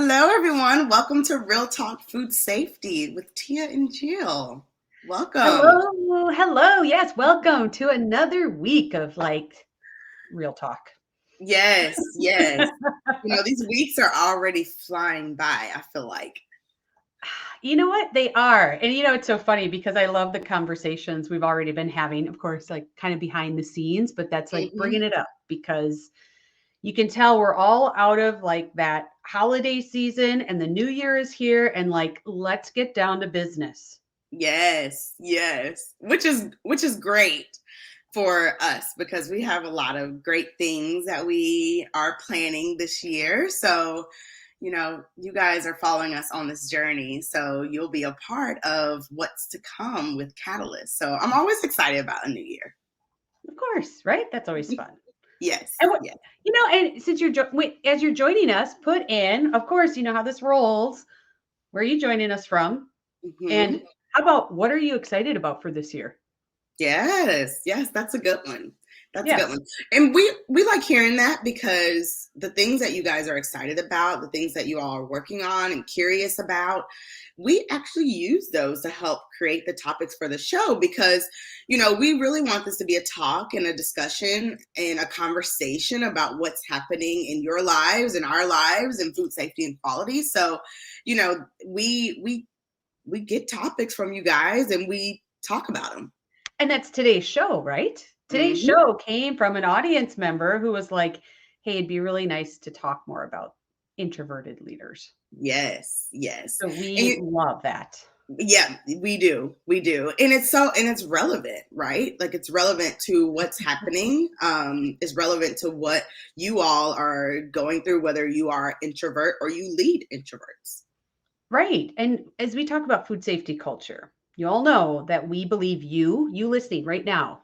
Hello, everyone. Welcome to Real Talk Food Safety with Tia and Jill. Welcome. Hello, hello. Yes, welcome to another week of real talk. Yes. These weeks are already flying by, I feel like. You know what? They are. And it's so funny because I love the conversations we've already been having, of course, like kind of behind the scenes, but that's like Mhm. bringing it up because you can tell we're all out of like that holiday season and the new year is here and like let's get down to business. Yes. Which is great for us because we have a lot of great things that we are planning this year. So, you guys are following us on this journey. So you'll be a part of what's to come with Catalyst. So I'm always excited about a new year. Of course, right? That's always fun. Yes. And and since as you're joining us, put in, of course, you know how this rolls. Where are you joining us from? Hmm. And how about what are you excited about for this year? Yes, that's a good one. That's a good Yes. one. And we like hearing that because the things that you guys are excited about, the things that you all are working on and curious about, we actually use those to help create the topics for the show because, we really want this to be a talk and a discussion and a conversation about what's happening in your lives and our lives and food safety and quality. So, we get topics from you guys and we talk about them. And that's today's show, right? Today's Hmm. show came from an audience member who was like, hey, it'd be really nice to talk more about introverted leaders. Yes. So And we love that. yeah, we do, and it's relevant, right? Like it's relevant to what's happening. Is relevant to what you all are going through, whether you are introvert or you lead introverts. Right. And as we talk about food safety culture, you all know that we believe you listening right now,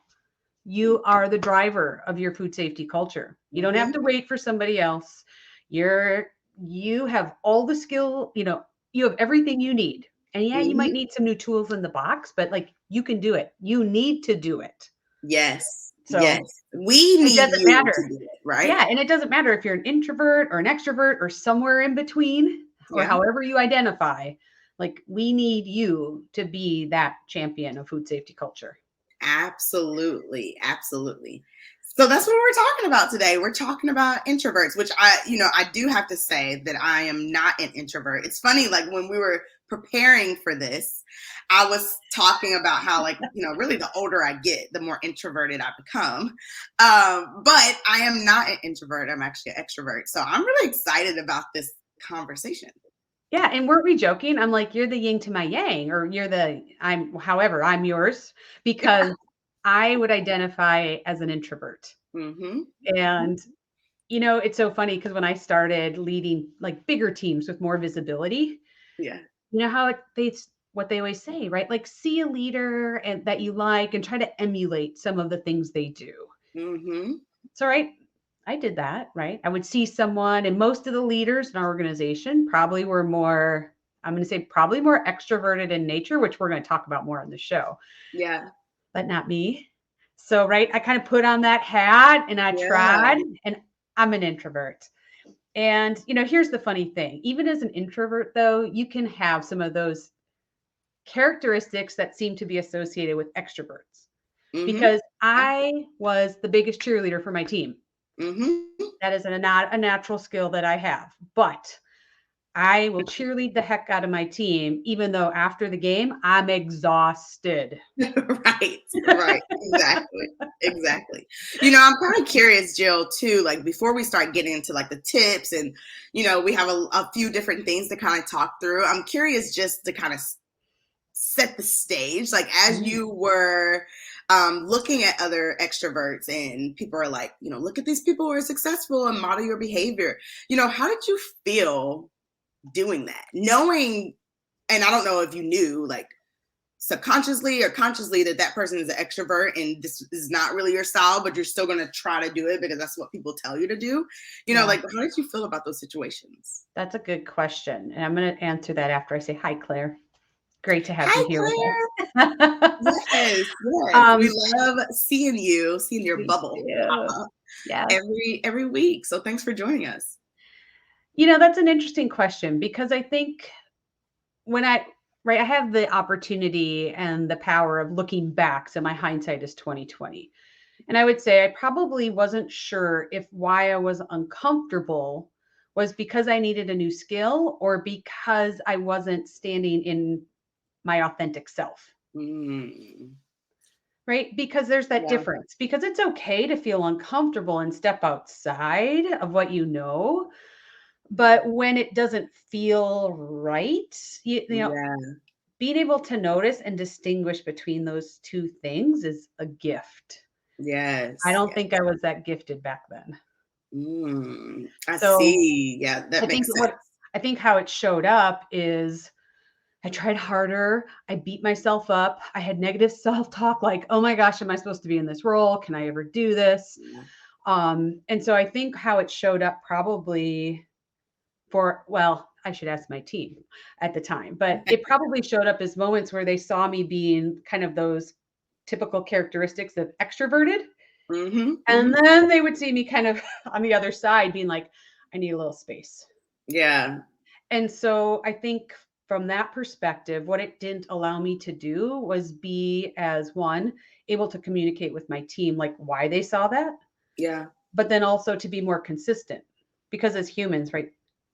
you are the driver of your food safety culture. You don't have Hmm. to wait for somebody else. You have all the skill, you have everything you need. And yeah, you might Hmm. need some new tools in the box, but like you can do it. You need to do it. Yes. So We it need doesn't you to matter. do it, right? Yeah, and it doesn't matter if you're an introvert or an extrovert or somewhere in between or Yeah. however you identify. Like we need you to be that champion of food safety culture. Absolutely. So that's what we're talking about today. We're talking about introverts, which I do have to say that I am not an introvert. It's funny, like when we were preparing for this, I was talking about how, like, really the older I get, the more introverted I become. But I am not an introvert. I'm actually an extrovert. So I'm really excited about this conversation. Yeah, and weren't we joking? I'm like, you're the yin to my yang, or however, I'm yours because I would identify as an introvert. Hmm. And, it's so funny because when I started leading like bigger teams with more visibility, Yeah. you know how what they always say, right? Like see a leader and that you like and try to emulate some of the things they do. Hmm. So, right, I did that, right? I would see someone, and most of the leaders in our organization probably were more, I'm going to say, probably more extroverted in nature, which we're going to talk about more on the show, Yeah. but not me. So, right, I kind of put on that hat and I Yeah. tried, and I'm an introvert. And, here's the funny thing even as an introvert, though, you can have some of those characteristics that seem to be associated with extroverts Hmm. because I was the biggest cheerleader for my team. Hmm. That is not a natural skill that I have, but I will cheerlead the heck out of my team, even though after the game, I'm exhausted. Right. Exactly. I'm kind of curious, Jill, too, like before we start getting into like the tips and, we have a few different things to kind of talk through. I'm curious just to kind of set the stage, like as Mhm. you were looking at other extroverts and people are like, look at these people who are successful and model your behavior. How did you feel doing that? Knowing, and I don't know if you knew, like, subconsciously or consciously that person is an extrovert and this is not really your style, but you're still going to try to do it because that's what people tell you to do. Yeah, Like how did you feel about those situations? that's a good question. And I'm going to answer that after I say, hi, Claire. Great to have you Hi, here with Claire. us. Yes. We um, love seeing your we bubble pop do. up Yes. every week. So thanks for joining us. That's an interesting question because I think when right, I have the opportunity and the power of looking back. So my hindsight is 2020. And I would say I probably wasn't sure if why I was uncomfortable was because I needed a new skill or because I wasn't standing in my authentic self. Mm, Right? Because there's that yeah, difference. Because it's okay to feel uncomfortable and step outside of what you know. But when it doesn't feel right, yeah, being able to notice and distinguish between those two things is a gift. I yes, don't yeah. think I was that gifted back then. I So see. Yeah, I that think makes sense. what I think how it showed up is I tried harder. I beat myself up. I had negative self-talk like, "Oh my gosh, am I supposed to be in this role? Can I ever do this?" Yeah. And so I think how it showed up probably well, I should ask my team at the time, but it probably showed up as moments where they saw me being kind of those typical characteristics of extroverted. Hmm. And Hmm. then they would see me kind of on the other side being like, I need a little space. Yeah, And so I think from that perspective, what it didn't allow me to do was be as one, able to communicate with my team, like why they saw that, yeah. but then also to be more consistent. Because as humans, right,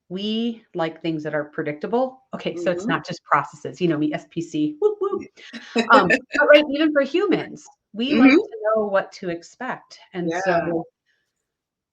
we like things that are predictable. Okay, so it's Hmm. not just processes, me, SPC, whoop, whoop. But right, even for humans, we like Hmm. to know what to expect. And Yeah, so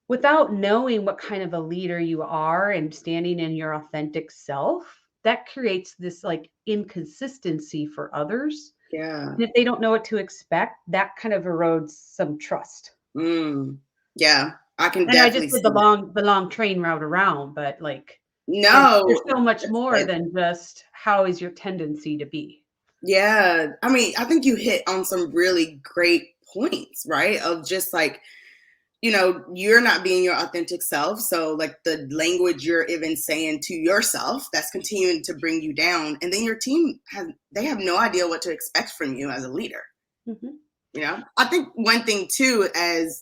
without knowing what kind of a leader you are and standing in your authentic self, that creates this like inconsistency for others. yeah. And if they don't know what to expect, that kind of erodes some trust. Mm. Yeah, I can I know I just definitely did see that. the long train route around, but like there's No, so much that's more good. than just how is your tendency to be. Yeah, I mean, I think you hit on some really great points, right? Of just like, you're not being your authentic self. So, like, the language you're even saying to yourself, that's continuing to bring you down. And then your team they have no idea what to expect from you as a leader. Mhm. I think one thing too, as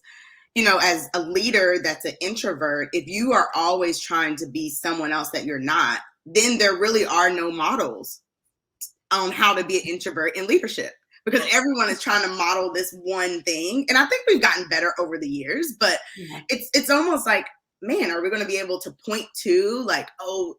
a leader that's an introvert, if you are always trying to be someone else that you're not, then there really are no models on how to be an introvert in leadership, because everyone is trying to model this one thing. And I think we've gotten better over the years, but Yeah. it's almost like, man, are we going to be able to point to like, oh,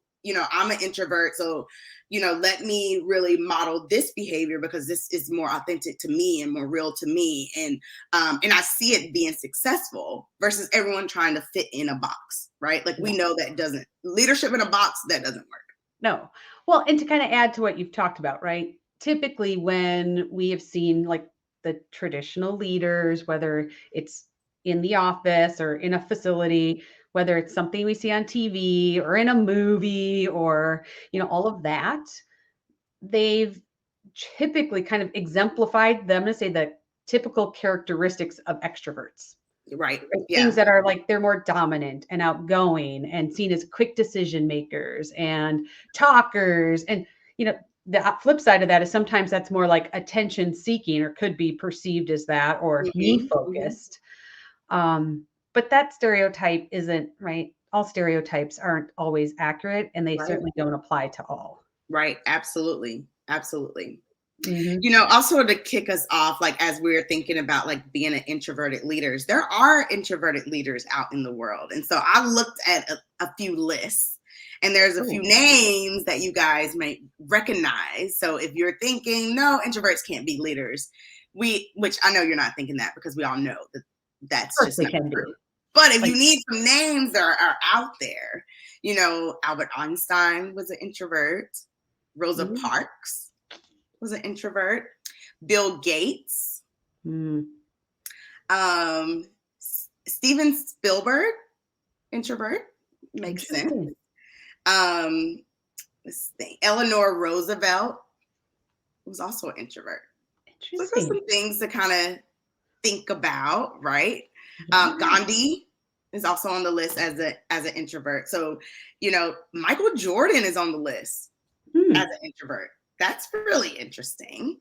I'm an introvert, so let me really model this behavior because this is more authentic to me and more real to me, and I see it being successful versus everyone trying to fit in a box, right? Like, Yeah. we know that doesn't leadership in a box, that doesn't work. No. Well, and to kind of add to what you've talked about, right? Typically, when we have seen like the traditional leaders, whether it's in the office or in a facility, whether it's something we see on TV or in a movie or, all of that, they've typically kind of exemplified them to say the typical characteristics of extroverts. Right. Right? Things Yeah. that are like they're more dominant and outgoing and seen as quick decision makers and talkers. And, the flip side of that is sometimes that's more like attention seeking or could be perceived as that or me Hmm. Hmm. focused. But that stereotype isn't right. All stereotypes aren't always accurate and they Right. certainly don't apply to all. Right. Absolutely. Absolutely. Hmm. Also to kick us off, like, as we're thinking about like being an introverted leaders, there are introverted leaders out in the world. And so I looked at a few lists, and there's a few Oh, names that you guys might recognize. So if you're thinking, no, introverts can't be leaders, which I know you're not thinking that, because we all know that of that's course just they not can be. true. But if Like, you need some names that are out there, Albert Einstein was an introvert. Rosa mm, Parks was an introvert. Bill Gates, mm, um, Steven Spielberg, introvert, makes sense. interesting. Um, let's think. Eleanor Roosevelt was also an introvert. So just Interesting. some things to kind of think about, right? Yeah. Gandhi is also on the list as an introvert. So, Michael Jordan is on the list as Hmm. an introvert. That's really interesting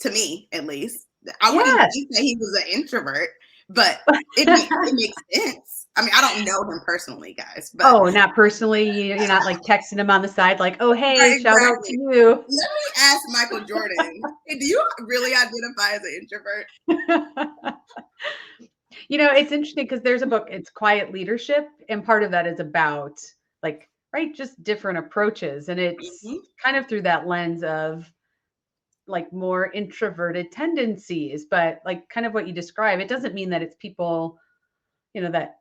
to me, at least. I wouldn't Yes. think that he was an introvert, but it makes sense. I mean, I don't know him personally, guys, but Oh, not personally. You're not like texting him on the side, like, "Oh, hey, right, shout out to exactly. you." Let me ask Michael Jordan. Hey, do you really identify as an introvert? It's interesting because there's a book, it's Quiet Leadership, and part of that is about like, right, just different approaches. And it's Hmm. kind of through that lens of like more introverted tendencies, but like kind of what you describe, it doesn't mean that it's people, that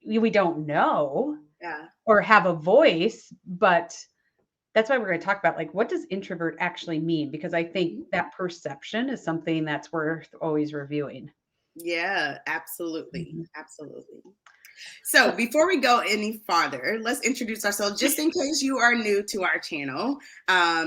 we don't know Yeah. or have a voice, but that's why we're going to talk about like what does introvert actually mean? Because I think Mhm. that perception is something that's worth always reviewing. Yeah, absolutely. Mhm. Absolutely. So before we go any farther, let's introduce ourselves just in case you are new to our channel,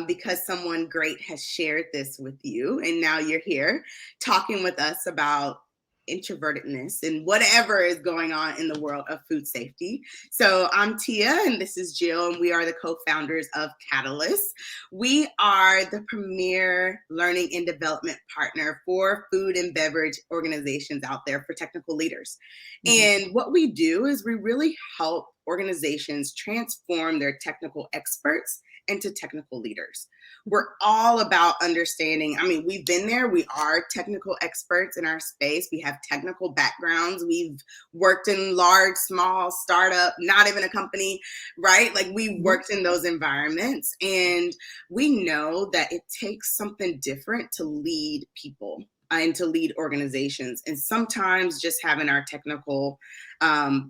because someone great has shared this with you. And now you're here talking with us about introvertedness and whatever is going on in the world of food safety. So I'm Tia and this is Jill, and we are the co-founders of Catalyst. We are the premier learning and development partner for food and beverage organizations out there for technical leaders. Mhm. And what we do is we really help organizations transform their technical experts into technical leaders. We're all about understanding. I mean, we've been there. We are technical experts in our space. We have technical backgrounds. We've worked in large, small, startup, not even a company, right? Like we Mhm. worked in those environments. And we know that it takes something different to lead people and to lead organizations. And sometimes just having our technical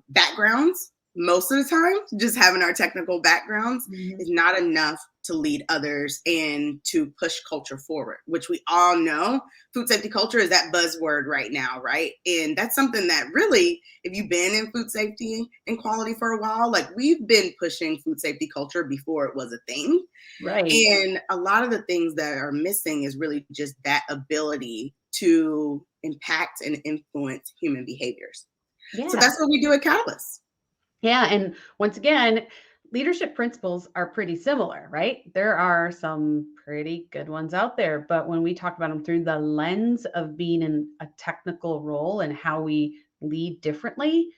backgrounds, most of the time, just having our technical backgrounds Mhm. is not enough to lead others and to push culture forward, which we all know food safety culture is that buzzword right now, right? And that's something that really, if you've been in food safety and quality for a while, like we've been pushing food safety culture before it was a thing. Right. And a lot of the things that are missing is really just that ability to impact and influence human behaviors. So Yeah. that's what we do at Catalyst. Yeah. And once again, leadership principles are pretty similar, right? There are some pretty good ones out there, but when we talk about them through the lens of being in a technical role and how we lead differently,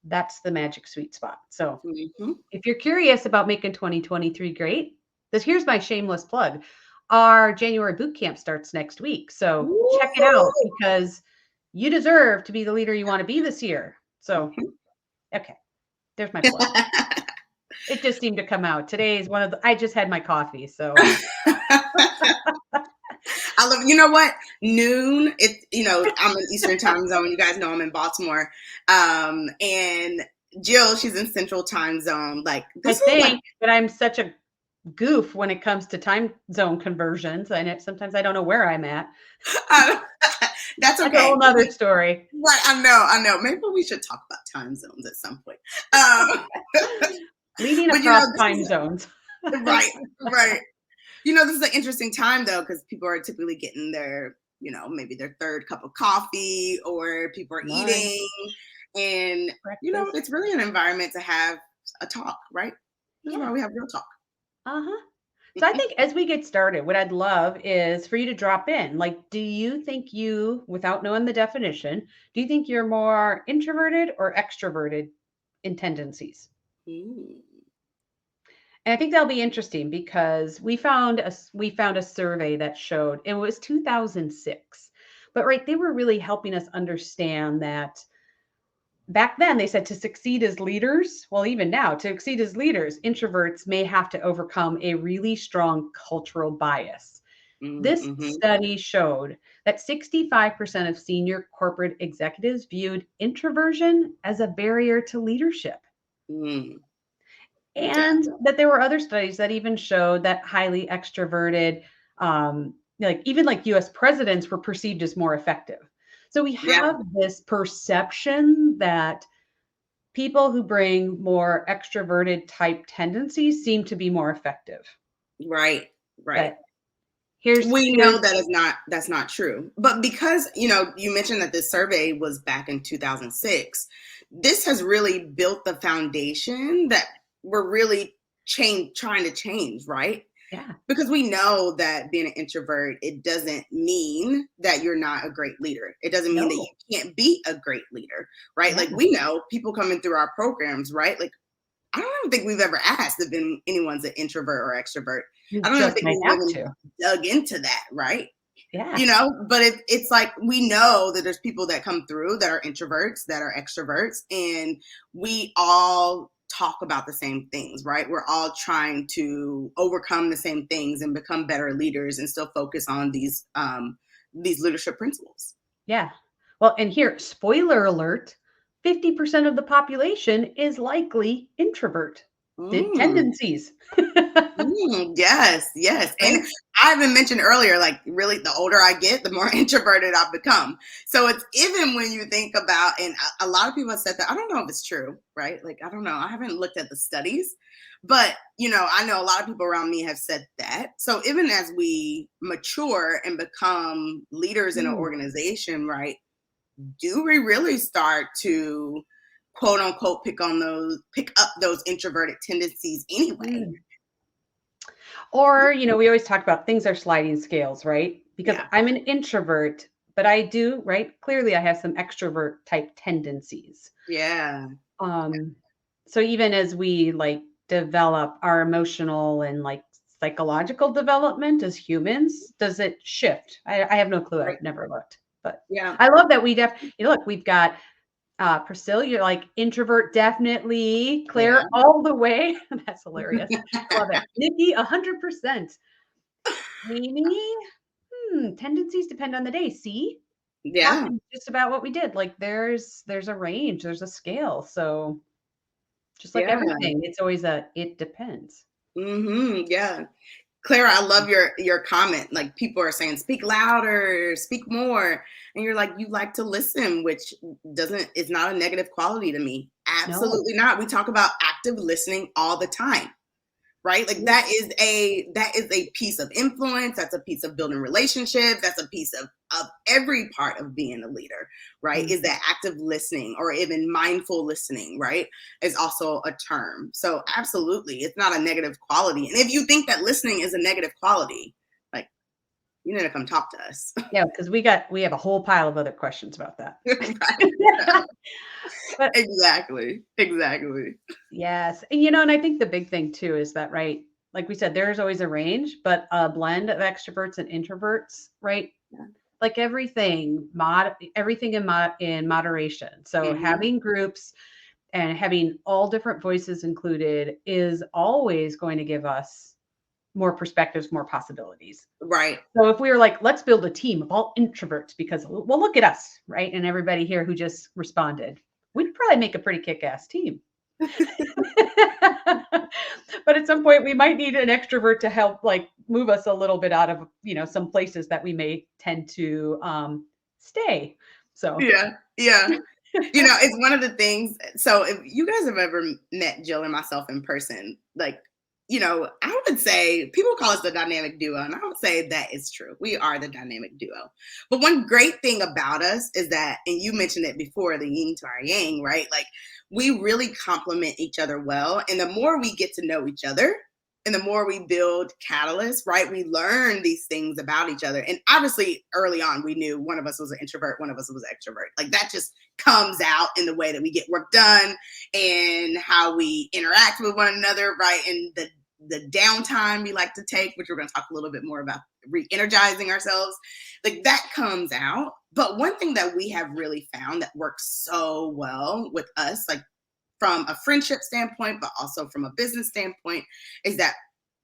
that's the magic sweet spot. So Mm-hmm. if you're curious about making 2023 great, here's my shameless plug. Our January boot camp starts next week. So check it out because you deserve to be the leader you want to be this year. So, Mm-hmm. okay, there's my plug. It just seemed to come out. Today is I just had my coffee. So, I love, you know what? Noon, I'm in Eastern time zone. You guys know I'm in Baltimore. And Jill, she's in Central time zone. Like, I this is like, think that I'm such a goof when it comes to time zone conversions. And sometimes I don't know where I'm at. uh, that's That's a okay. whole nother story. Right, I know. Maybe we should talk about time zones at some point. Um, Leading but across this time is zones. right, right. This is an interesting time though, because people are typically getting their, maybe their third cup of coffee, or people are Lunch, eating, and breakfast. it's really an environment to have a talk, right? This is why Yeah. we have real talk. Uh-huh. So I think as we get started, what I'd love is for you to drop in. Like, do you think without knowing the definition, do you think you're more introverted or extroverted in tendencies? Mm. And I think that'll be interesting because we found a survey that showed it was 2006. But right, they were really helping us understand that back then they said to succeed as leaders, well, even now, to succeed as leaders, introverts may have to overcome a really strong cultural bias. This Mm-hmm. study showed that 65% of senior corporate executives viewed introversion as a barrier to leadership. Mm. Yeah. And that there were other studies that even showed that highly extroverted, like even like US presidents were perceived as more effective. So we Yeah. have this perception that people who bring more extroverted type tendencies seem to be more effective. Right. Right. But here's We know here's that's not true. But because, you mentioned that this survey was back in 2006, this has really built the foundation that we're really trying to change, right? Yeah. Because we know that being an introvert, it doesn't mean that you're not a great leader. It doesn't mean that you No. can't be a great leader, right? Yeah. Like we know people coming through our programs, right? Like I don't even think we've ever asked if anyone's an introvert or extrovert. You I don't even just think might we've have even to. dug into that, right? Yeah. But it's like we know that there's people that come through that are introverts, that are extroverts, and we all talk about the same things, right? We're all trying to overcome the same things and become better leaders and still focus on these leadership principles. Yeah. Well, and here, spoiler alert, 50% of the population is likely introvert. The Mm. tendencies. Yes, yes. And Right? I even mentioned earlier, like really the older I get, the more introverted I've become. So it's even when you think about, and a lot of people have said that, I don't know if it's true, right? Like, I don't know. I haven't looked at the studies, but I know a lot of people around me have said that. So even as we mature and become leaders in an Mm, organization, right? Do we really start to quote unquote pick up those introverted tendencies anyway? mm. Or, we always talk about things are sliding scales, right? Because Yeah. I'm an introvert, but I do, right? Clearly, I have some extrovert type tendencies. Yeah. Um, so even as we like develop our emotional and like psychological development as humans, does it shift? I have no clue. Right. I've never looked, but Yeah. I love that look, we've got Priscilla, you're like introvert definitely, Yeah. Claire all the way. That's hilarious. I love it. Nikki, 100%. Amy, tendencies depend on the day. See? Yeah. Talking just about what we did. Like there's a range, there's a scale. So just like Yeah. everything, it's always it depends. Yeah. Clara, I love your comment. Like people are saying, speak louder, speak more. And you're like, you like to listen, which doesn't is not a negative quality to me. No. Absolutely not. We talk about active listening all the time. Right, like Yeah. that is a piece of influence, that's a piece of building relationships, that's a piece of every part of being a leader, right? Is Mhm. that active listening or even mindful listening, right, is also a term. So absolutely, it's not a negative quality, and if you think that listening is a negative quality, like, you need to come talk to us. Yeah, because we have a whole pile of other questions about that. Right. But Exactly. yes, and I think the big thing too is that, right, like we said, there's always a range, but a blend of extroverts and introverts, right? Yeah. Like everything in moderation. So Hmm. having groups and having all different voices included is always going to give us more perspectives, more possibilities. Right. So if we were like, let's build a team of all introverts because, well, look at us, right? And everybody here who just responded, we'd probably make a pretty kick-ass team. But at some point, we might need an extrovert to help, like, move us a little bit out of, some places that we may tend to stay. So, Yeah. It's one of the things. So if you guys have ever met Jill and myself in person, like, I would say people call us the dynamic duo, and I would say that is true. We are the dynamic duo. But one great thing about us is that, and you mentioned it before, the yin to our yang, right? Like we really complement each other well. And the more we get to know each other, and the more we build catalysts, right, we learn these things about each other. And obviously, early on, we knew one of us was an introvert, one of us was an extrovert. Like that just comes out in the way that we get work done and how we interact with one another, right? And the downtime we like to take, which we're going to talk a little bit more about, re-energizing ourselves, like that comes out. But one thing that we have really found that works so well with us, like from a friendship standpoint, but also from a business standpoint, is that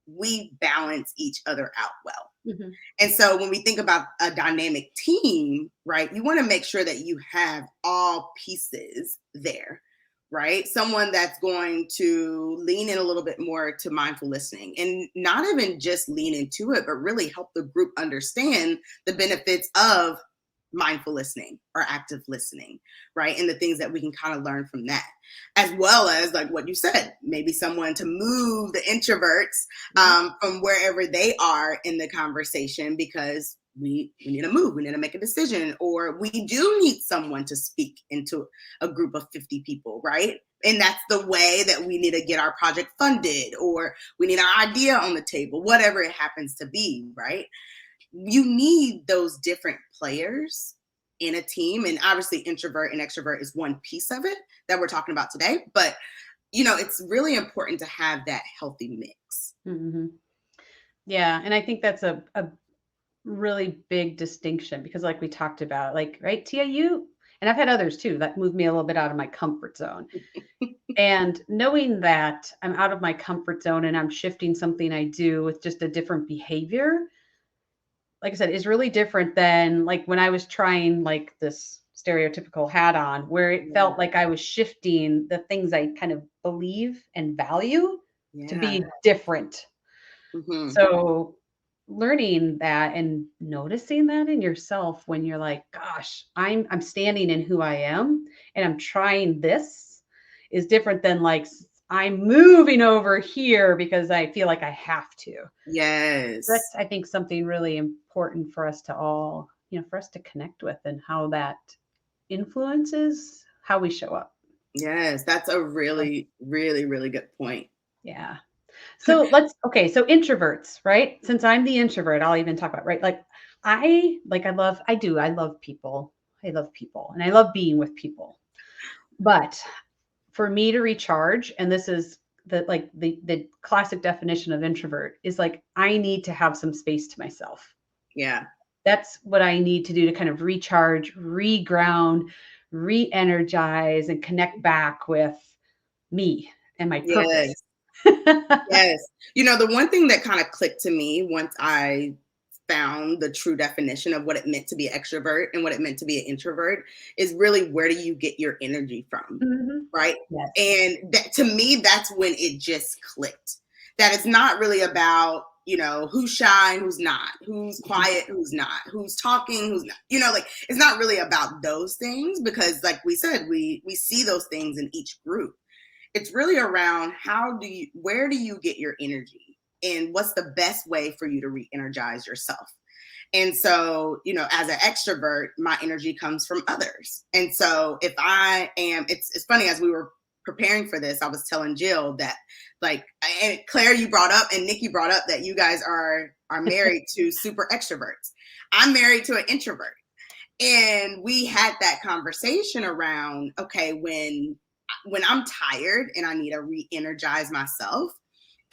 we balance each other out well. mhm. And so when we think about a dynamic team, right, you want to make sure that you have all pieces there, right? Someone that's going to lean in a little bit more to mindful listening and not even just lean into it, but really help the group understand the benefits of mindful listening or active listening, right? And the things that we can kind of learn from that, as well as like what you said, maybe someone to move the introverts Mhm. from wherever they are in the conversation, because we need to move, we need to make a decision, or we do need someone to speak into a group of 50 people, right? And that's the way that we need to get our project funded, or we need our idea on the table, whatever it happens to be, right? You need those different players in a team. And obviously, introvert and extrovert is one piece of it that we're talking about today. But, it's really important to have that healthy mix. Hmm. Yeah. And I think that's a really big distinction because, like we talked about, like, right, Tia, and I've had others too that move me a little bit out of my comfort zone. And knowing that I'm out of my comfort zone and I'm shifting something I do with just a different behavior, like I said, is really different than like when I was trying like this stereotypical hat on, where it Yeah. felt like I was shifting the things I kind of believe and value to Yeah. be different. Hmm. So learning that and noticing that in yourself when you're like, gosh, I'm standing in who I am and I'm trying this is different than like I'm moving over here because I feel like I have to. That's, Yes. I think, something really important for us to all, for us to connect with and how that influences how we show up. Yes. That's a So, really, really, really good point. yeah. Okay, so introverts, right? Since I'm the introvert, I'll even talk about, right? I love people. I love people and I love being with people. But for me to recharge, and this is the classic definition of introvert is like I need to have some space to myself. Yeah. That's what I need to do to kind of recharge, reground, re-energize, and connect back with me and my purpose. Yes. Yes. The one thing that kind of clicked to me once I found the true definition of what it meant to be an extrovert and what it meant to be an introvert is really, where do you get your energy from? Mhm. Right. Yes. And that, to me, that's when it just clicked. That it's not really about, who's shy and who's not, who's quiet, who's not, who's talking, who's not, like it's not really about those things, because like we said, we see those things in each group. It's really around where do you get your energy, and what's the best way for you to re-energize yourself. And so, as an extrovert, my energy comes from others. And so if I am, it's funny, as we were preparing for this, I was telling Jill that, like, and Claire, you brought up, and Nikki brought up that you guys are married to super extroverts. I'm married to an introvert. And we had that conversation around, okay, when I'm tired and I need to re-energize myself,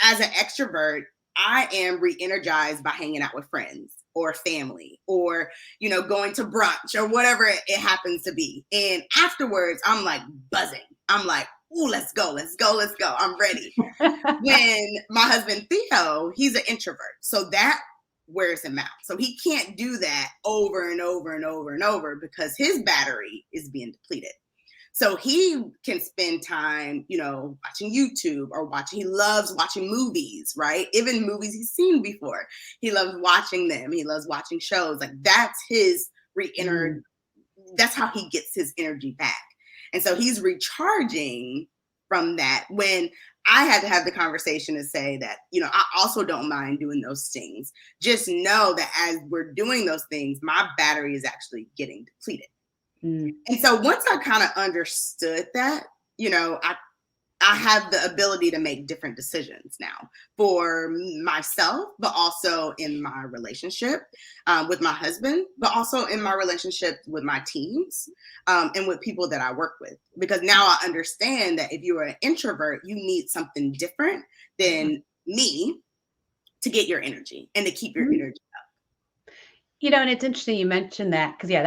as an extrovert, I am re-energized by hanging out with friends or family, or going to brunch or whatever it happens to be. And afterwards, I'm like buzzing. I'm like, ooh, let's go, let's go, let's go. I'm ready. When my husband Theo, he's an introvert, so that wears him out. So he can't do that over and over and over and over because his battery is being depleted. So he can spend time, watching YouTube or he loves watching movies, right? Even movies he's seen before. He loves watching them. He loves watching shows. Like, that's his Mm. that's how he gets his energy back. And so he's recharging from that, when I had to have the conversation to say that, I also don't mind doing those things. Just know that as we're doing those things, my battery is actually getting depleted. Mm. And so once I kind of understood that, I have the ability to make different decisions now for myself, but also in my relationship with my husband, but also in my relationship with my teams, and with people that I work with. Because now I understand that if you're an introvert, you need something different than me to get your energy and to keep your Mm. energy. And it's interesting you mentioned that because yeah,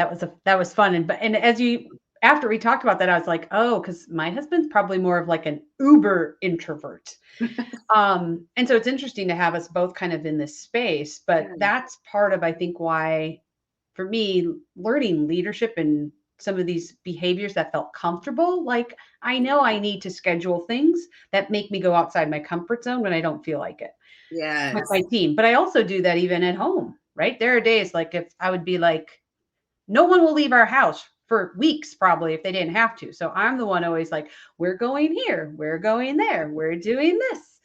that was fun. And as you after we talked about that, I was like, oh, because my husband's probably more of like an uber introvert. And so it's interesting to have us both kind of in this space, but Yeah. that's part of, I think, why for me, learning leadership and some of these behaviors that felt comfortable, like I know I need to schedule things that make me go outside my comfort zone when I don't feel like it with Yes. my team. But I also do that even at home, right? There are days like if I would be like, no one will leave our house for weeks probably if they didn't have to. So I'm the one always like, we're going here, we're going there, we're doing this.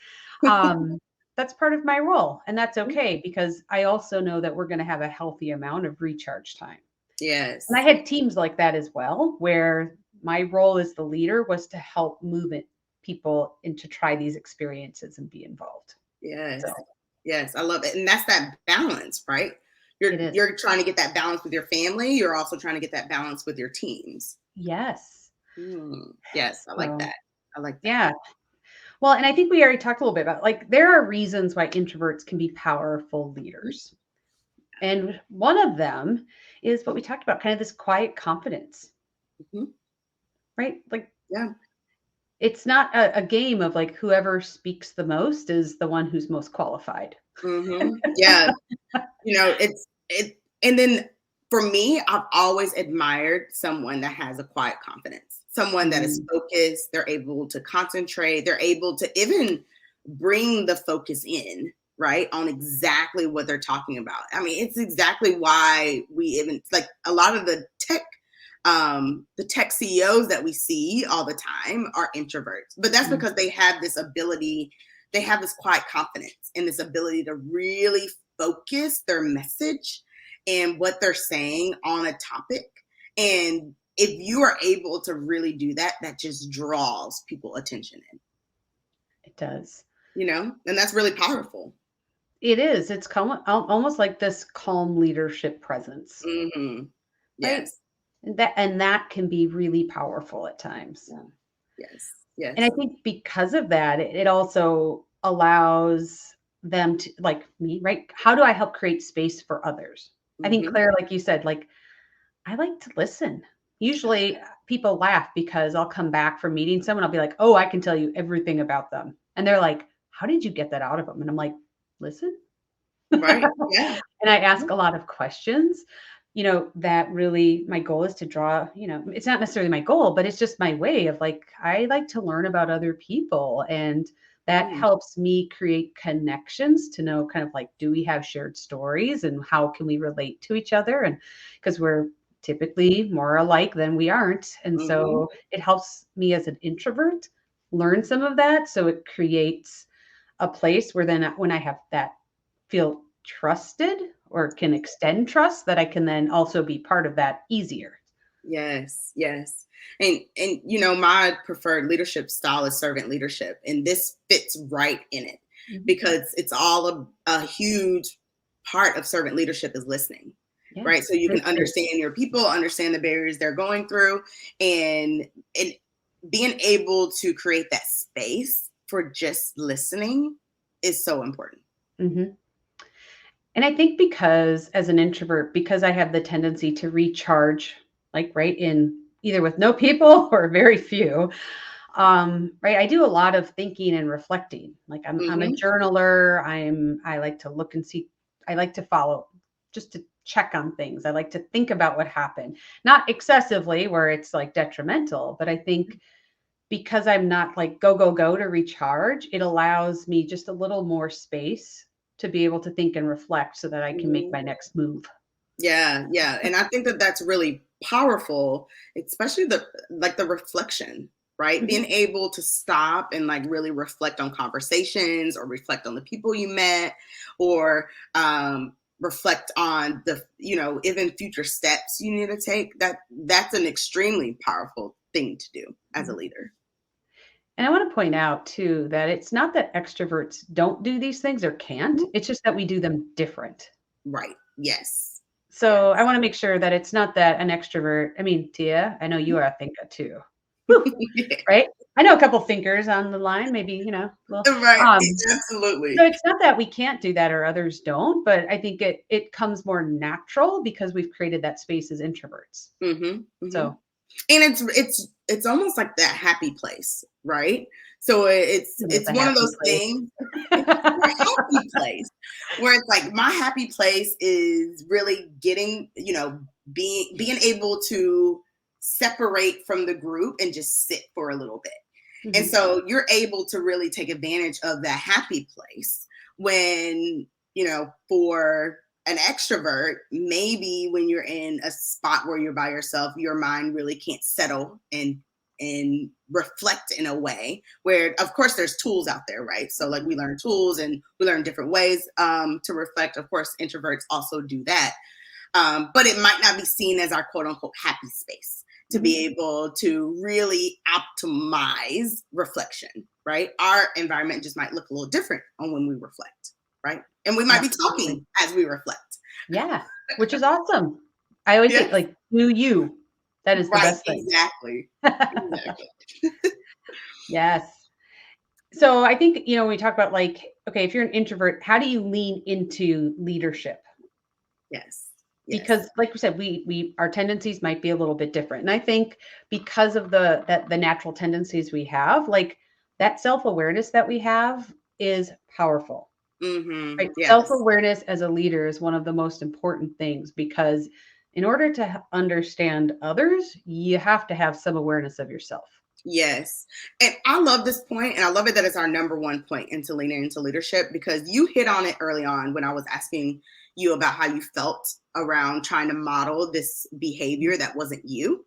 Um, that's part of my role. And that's okay because I also know that we're going to have a healthy amount of recharge time. And I Yes. had teams like that as well, where my role as the leader was to help people and to try these experiences and be involved. Yes. So Yes, I love it. And that's that balance, right? it is. You're trying to get that balance with your family. You're also trying to get that balance with your teams. Yes. Yes, I like So that. I like that. yeah. Well, and I think we already talked a little bit about like there are reasons why introverts can be powerful leaders. And one of them is what we talked about, kind of this quiet confidence, Mhm. right? Like Yeah. it's not a game of like whoever speaks the most is the one who's most qualified. Yeah. And then for me, I've always admired someone that has a quiet confidence, someone that is Mm, focused, they're able to concentrate, they're able to even bring the focus in, right, on exactly what they're talking about. I mean, it's exactly why we even like a lot of the tech CEOs that we see all the time are introverts, but that's mm, because they have this ability, they have this quiet confidence and this ability to really focus their message and what they're saying on a topic. And if you are able to really do that, that just draws people attention in, it does. and that's really powerful. It is. It's almost like this calm leadership presence, Hmm. right? Yes. And that can be really powerful at times. Yeah. Yes. And I Yes. think because of that, it also allows them to like me, right? How do I help create space for others? I think Hmm. Claire, like you said, like I like to listen. Usually people laugh because I'll come back from meeting someone, I'll be like, "Oh, I can tell you everything about them." And they're like, "How did you get that out of them?" And I'm like, "Listen." Right. Yeah. And I ask a lot of questions, that really my goal is to draw, it's not necessarily my goal, but it's just my way of like, I like to learn about other people. And that Mm. helps me create connections to know kind of like, do we have shared stories and how can we relate to each other? And because we're typically more alike than we aren't. And Mhm. so it helps me as an introvert learn some of that. So it creates a place where then when I have that feel trusted or can extend trust that I can then also be part of that easier. Yes, yes. And my preferred leadership style is servant leadership, and this fits right in it Mhm. because it's all a huge part of servant leadership is listening, right? So Yes, you it can is. understand your people, understand the barriers they're going through, and being able to create that space for just listening is so important. Mhm. And I think because as an introvert, because I have the tendency to recharge, like right in either with no people or very few, right? I do a lot of thinking and reflecting. Like I'm a Hmm. journaler. I like to look and see. I like to follow, just to check on things. I like to think about what happened, not excessively where it's like detrimental, but I think because I'm not like go, go, go to recharge, it allows me just a little more space to be able to think and reflect so that I can make my next move. Yeah, yeah, and I think that that's really powerful, especially the reflection, right? Mhm. Being able to stop and like really reflect on conversations or reflect on the people you met or reflect on even future steps you need to take. That's an extremely powerful thing to do as a Mhm. leader. And I want to point out too that it's not that extroverts don't do these things or can't. Mhm. It's just that we do them different. Right. Yes. So I Yes. want to make sure that it's not that an extrovert, I mean, Tia, I know you are a thinker too. Whew, right? I know a couple thinkers on the line, maybe, well, Right. so Absolutely. it's not that we can't do that or others don't, but I think it comes more natural because we've created that space as introverts. Hmm. Hmm. So And it's almost like that happy place, right? So it's it's a one of happy those place. things. It's your happy place where it's like my happy place is really getting, being able to separate from the group and just sit for a little bit. And Mhm. so you're able to really take advantage of that happy place when, for an extrovert, maybe when you're in a spot where you're by yourself, your mind really can't settle and reflect in a way where of course there's tools out there, right? So like we learn tools and we learn different ways to reflect. Of course, introverts also do that. But it might not be seen as our quote unquote happy space. to Mhm. be able to really optimize reflection, right? Our environment just might look a little different on when we reflect, right? And we might be Absolutely. talking as we reflect. Yeah, which is awesome. I always say, Yes, like, "Do you." That is the right, best thing. exactly. Exactly. Yes. So I think, when we talk about like, okay, if you're an introvert, how do you lean into leadership? Yes. Yes. Because like we said, we our tendencies might be a little bit different. And I think because of the natural tendencies we have, like that self-awareness that we have is powerful. Mm-hmm. Right? Yes. Self-awareness as a leader is one of the most important things because in order to understand others, you have to have some awareness of yourself. Yes. And I love this point, and I love it that it's our number one point into leaning into leadership because you hit on it early on when I was asking you about how you felt around trying to model this behavior that wasn't you.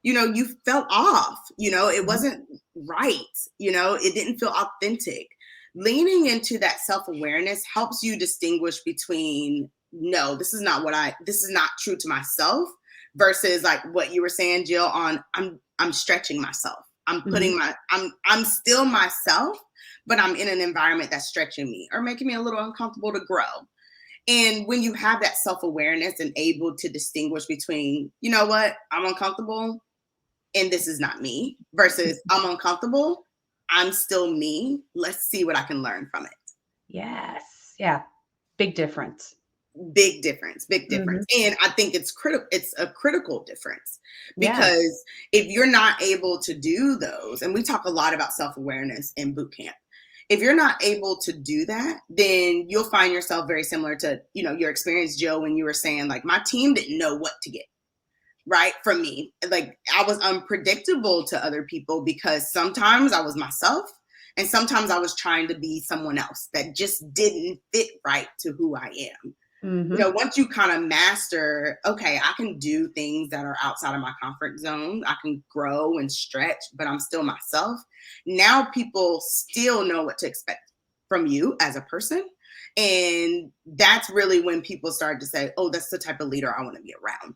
You felt off, it Mhm. wasn't right, it didn't feel authentic. Leaning into that self-awareness helps you distinguish between, no, this is not true to myself, versus like what you were saying, Jill, on I'm stretching myself. Mhm. I'm still myself, but I'm in an environment that's stretching me or making me a little uncomfortable to grow. And when you have that self-awareness and able to distinguish between, you know what, I'm uncomfortable and this is not me, versus I'm uncomfortable, I'm still me. Let's see what I can learn from it. Yes. Yeah. Big difference. Big difference, big difference. Mhm. And I think it's a critical difference Yes. because if you're not able to do those, and we talk a lot about self-awareness in boot camp, if you're not able to do that, then you'll find yourself very similar to, your experience, Joe, when you were saying like my team didn't know what to get right from me. Like I was unpredictable to other people because sometimes I was myself and sometimes I was trying to be someone else that just didn't fit right to who I am. Mhm. Once you kind of master, okay, I can do things that are outside of my comfort zone. I can grow and stretch, but I'm still myself. Now people still know what to expect from you as a person. And that's really when people start to say, oh, that's the type of leader I want to be around.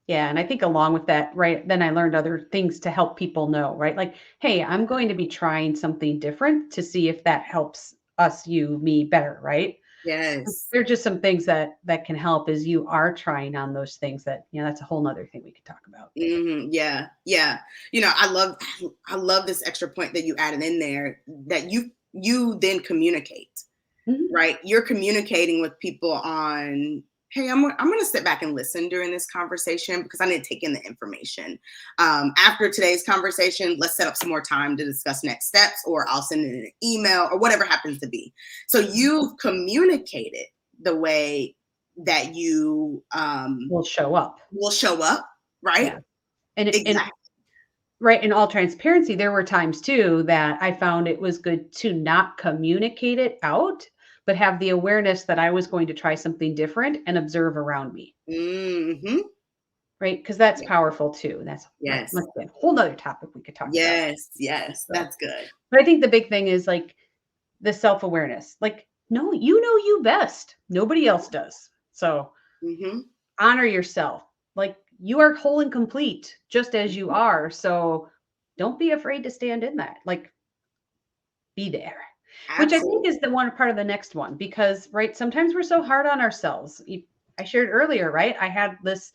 Yeah, and I think along with that, right, then I learned other things to help people know, right? Like, "Hey, I'm going to be trying something different to see if that helps us, you, me better," right? Yes. There are just some things that can help as you are trying on those things that, that's a whole nother thing we could talk about. Yeah, yeah. I love this extra point that you added in there that you then communicate, Mhm. right? You're communicating with people on, hey, I'm going to sit back and listen during this conversation because I need to take in the information. After today's conversation, let's set up some more time to discuss next steps, or I'll send in an email or whatever happens to be. So you've communicated the way that you Will show up. will show up, right? Yeah. And Exactly. right, in all transparency, there were times too that I found it was good to not communicate it out, but have the awareness that I was going to try something different and observe around me. Mhm. Right? Because that's Yeah. powerful too. That's right. Yes. Once again, whole nother topic we could talk about. Yes. Yes. So, That's good. but I think the big thing is like the self-awareness. Like, no, you know you best. Nobody else does. So Mhm. honor yourself. Like you are whole and complete just as you Mhm. are. So don't be afraid to stand in that. Like be there. Which I think Absolutely. is the one part of the next one because right, sometimes we're so hard on ourselves. I shared earlier, right? I had this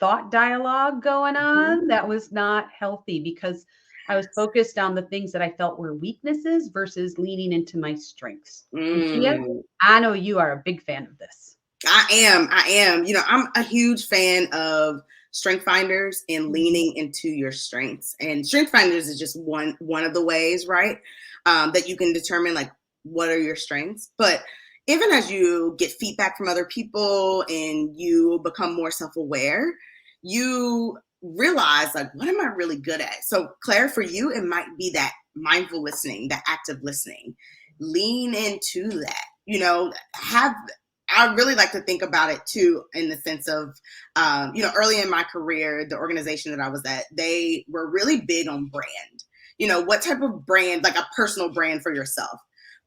thought dialogue going Mhm. on that was not healthy because I was focused on the things that I felt were weaknesses versus leaning into my strengths. And Kia, Mm. I know you are a big fan of this. I am. I am. I'm a huge fan of strength finders and Mhm. leaning into your strengths. And strength finders is just one of the ways, right? That you can determine like what are your strengths. But even as you get feedback from other people and you become more self-aware, you realize like what am I really good at? So Claire, for you, it might be that mindful listening, that active listening. Lean into that. Have I really like to think about it too, in the sense of, early in my career, the organization that I was at, they were really big on brand. What type of brand, like a personal brand for yourself?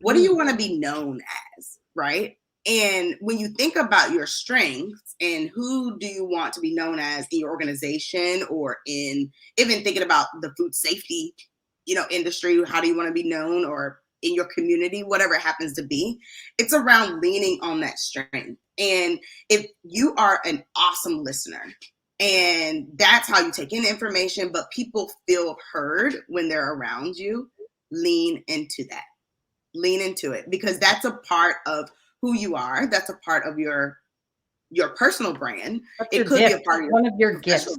What do Mm, you want to be known as? Right. And when you think about your strengths and who do you want to be known as in your organization, or in even thinking about the food safety, industry, how do you want to be known, or in your community, whatever it happens to be, it's around leaning on that strength. And if you are an awesome listener, and that's how you take in information, but people feel heard when they're around you, lean into that. Lean into it, because that's a part of who you are. That's a part of your personal brand. What's It your could be gift? a part of your One of your professional,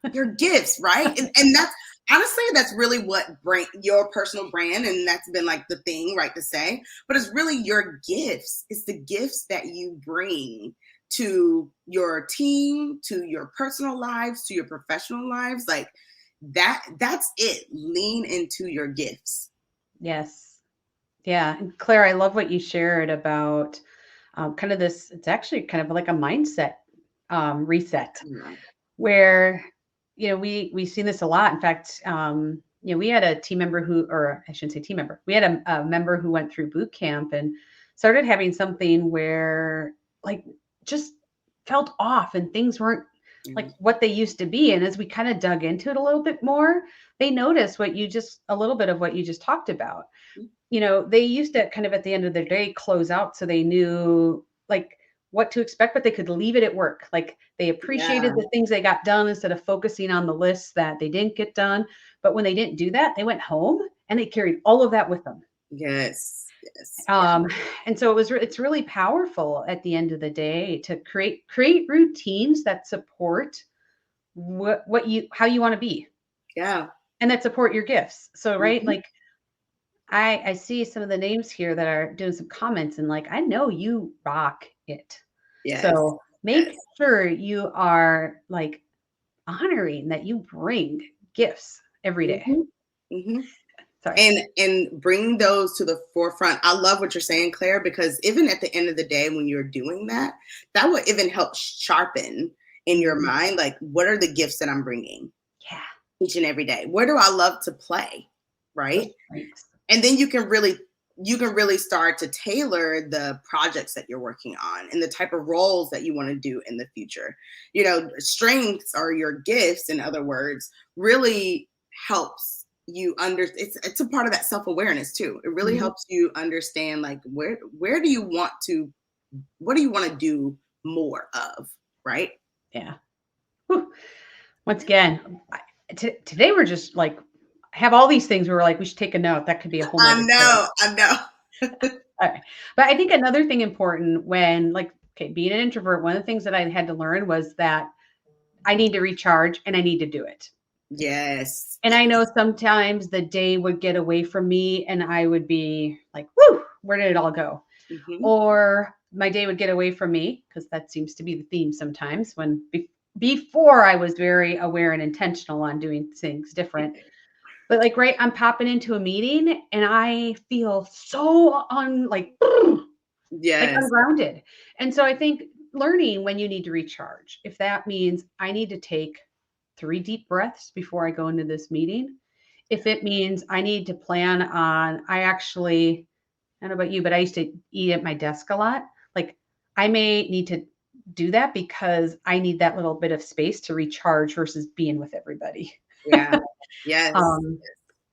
gifts. your gifts, right? And that's honestly, that's really what bring your personal brand, and that's been like the thing, right, to say. But it's really your gifts. It's the gifts that you bring to your team, to your personal lives, to your professional lives. Like that's it. Lean into your gifts. Yes. Yeah. And Claire, I love what you shared about kind of this. It's actually kind of like a mindset reset Yeah. where, we've seen this a lot. In fact, we had a team member who, or I shouldn't say team member, we had a member who went through boot camp and started having something where like just felt off and things weren't like Mhm. what they used to be. And as we kind of dug into it a little bit more, they noticed a little bit of what you just talked about. They used to kind of at the end of the day close out so they knew like what to expect, but they could leave it at work. Like they appreciated Yeah. the things they got done instead of focusing on the lists that they didn't get done. But when they didn't do that, they went home and they carried all of that with them. Yes. Yes. Yeah. Um, and so it's really powerful at the end of the day to create routines that support what you how you want to be Yeah. and that support your gifts. So right, Mhm. like I see some of the names here that are doing some comments and like, I know you rock it. Yes. So make Yes. sure you are like honoring that you bring gifts every day. Mhm. Mhm. Sorry. And bring those to the forefront. I love what you're saying, Claire, because even at the end of the day, when you're doing that, that will even help sharpen in your Mhm. mind, like, what are the gifts that I'm bringing Yeah. each and every day? Where do I love to play? Those Right. strengths. And then you can really start to tailor the projects that you're working on and the type of roles that you want to do in the future. Strengths, or your gifts, in other words, really helps you it's a part of that self-awareness too. It really Mhm. helps you understand, like, where do you want to what do you want to do more of, right? Yeah. Whew. Once again, today we're just like have all these things where we're like, we should take a note. That could be a whole I nother show. know, I know. All right. But I think another thing important when like, okay, being an introvert, one of the things that I had to learn was that I need to recharge and I need to do it. Yes, And I know yes. sometimes the day would get away from me and I would be like, whoo, where did it all go? Hmm. Or my day would get away from me because that seems to be the theme sometimes when before I was very aware and intentional on doing things different. But like, right, I'm popping into a meeting and I feel so like Yes. ungrounded. And so I think learning when you need to recharge, if that means I need to take 3 deep breaths before I go into this meeting, if it means I need to plan on, I don't know about you, but I used to eat at my desk a lot. Like I may need to do that because I need that little bit of space to recharge versus being with everybody. Yeah. Yes. Um,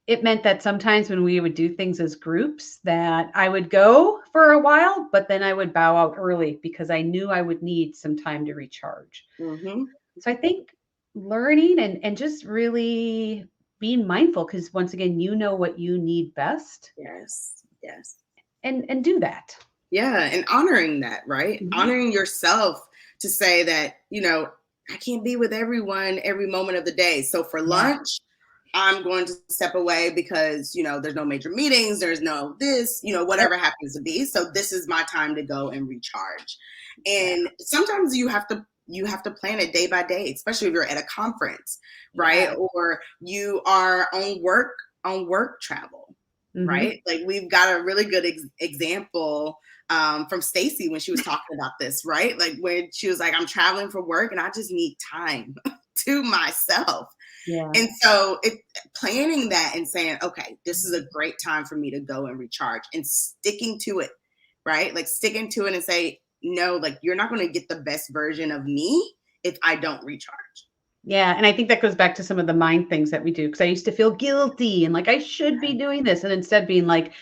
it meant that sometimes when we would do things as groups that I would go for a while, but then I would bow out early because I knew I would need some time to recharge. Hmm. So I think learning and just really being mindful because once again, you know what you need best Yes. Yes. and do that. Yeah. And honoring that, right? Mhm. Honoring yourself to say that, I can't be with everyone every moment of the day. So for Yeah. lunch, I'm going to step away because, there's no major meetings, there's no this, Yep. whatever happens to be. So this is my time to go and recharge. Yeah. And sometimes you have to plan it day by day, especially if you're at a conference, right? Yeah. Or you are on work travel, Hmm. right? Like we've got a really good example from Stacy when she was talking about this, right? Like when she was like, I'm traveling for work and I just need time to myself. Yeah. And so planning that and saying, okay, this is a great time for me to go and recharge and sticking to it, right? Like sticking to it and say, no, like you're not going to get the best version of me if I don't recharge. Yeah, and I think that goes back to some of the mind things that we do because I used to feel guilty and like I should be Right. doing this, and instead being like,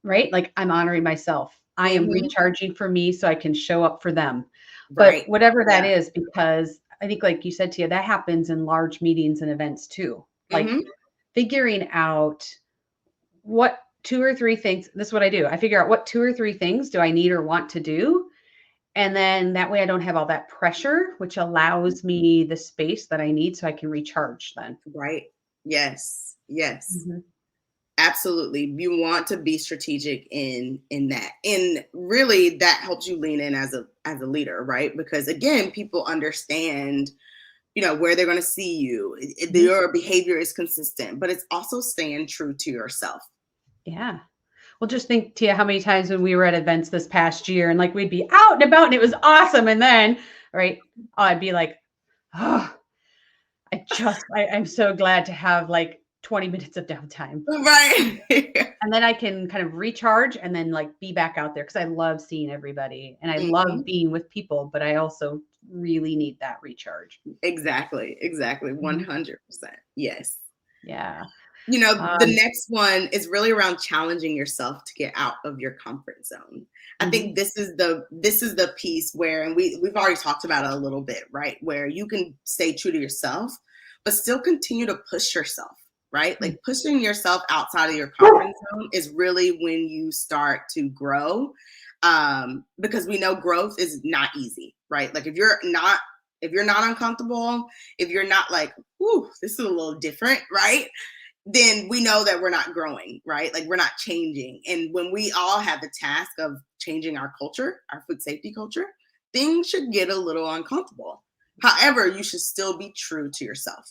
right, like I'm honoring myself. I am Hmm. recharging for me so I can show up for them. But Right. whatever that Yeah. is, because I think, like you said, Tia, that happens in large meetings and events too. Like Hmm. figuring out what two or three things. This is what I do. I figure out what two or three things do I need or want to do, and then that way I don't have all that pressure, which allows me the space that I need so I can recharge then. Right. Yes. Yes. Mhm. Absolutely. You want to be strategic in that. And really that helps you lean in as a leader, right? Because again, people understand, where they're going to see you. Mhm. Your behavior is consistent, but it's also staying true to yourself. Yeah. Well, just think, Tia, how many times when we were at events this past year and like we'd be out and about and it was awesome. And then, right, I'd be like, oh, I'm so glad to have like 20 minutes of downtime. Right. And then I can kind of recharge and then like be back out there because I love seeing everybody and I love Mhm. being with people, but I also really need that recharge. Exactly. Exactly. Mhm. 100%. Yes. Yeah. The Um, next one is really around challenging yourself to get out of your comfort zone. I mhm. think this is the piece where, and we've already talked about it a little bit, right? Where you can stay true to yourself, but still continue to push yourself, right? Mm. Like pushing yourself outside of your comfort zone is really when you start to grow. Because we know growth is not easy, right? Like if you're not uncomfortable, if you're not like, ooh, this is a little different, right? Then we know that we're not growing, right? Like we're not changing. And when we all have the task of changing our culture, our food safety culture, things should get a little uncomfortable. However, you should still be true to yourself.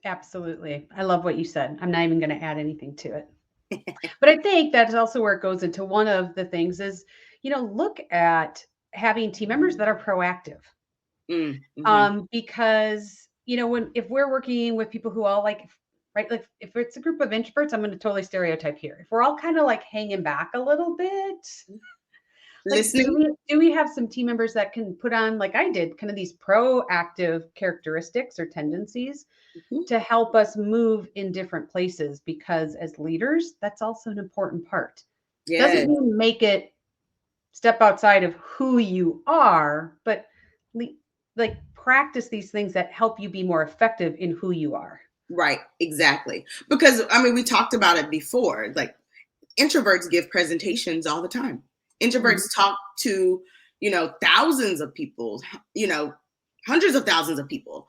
Absolutely. I love what you said. I'm not even going to add anything to it. But I think that's also where it goes into one of the things is, look at having team members that are proactive. Mm-hmm. Because, if we're working with people who all like, right, like if it's a group of introverts, I'm going to totally stereotype here. If we're all kind of like hanging back a little bit, like, do Listening. we do we have some team members that can put on, like I did, kind of these proactive characteristics or tendencies Mhm. to help us move in different places? Because as leaders, that's also an important part. Doesn't Yes. mean make it step outside of who you are, but le- like practice these things that help you be more effective in who you are. Right. Exactly. Because I mean, we talked about it before. Like introverts give presentations all the time. Mhm. Introverts talk to, thousands of people, you know, hundreds of thousands of people,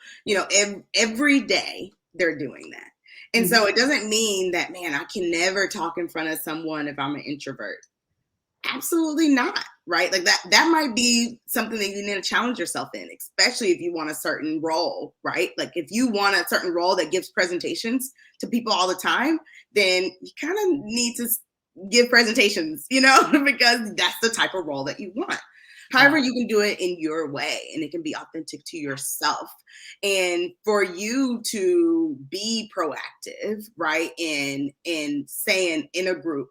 every day they're doing that. And Mhm. so it doesn't mean that, man, I can never talk in front of someone if I'm an introvert. Absolutely not, right? Like that might be something that you need to challenge yourself in, especially if you want a certain role, right? Like if you want a certain role that gives presentations to people all the time, then you kind of need to give presentations, because that's the type of role that you want. However, Yeah. you can do it in your way and it can be authentic to yourself. And for you to be proactive, right? In saying in a group,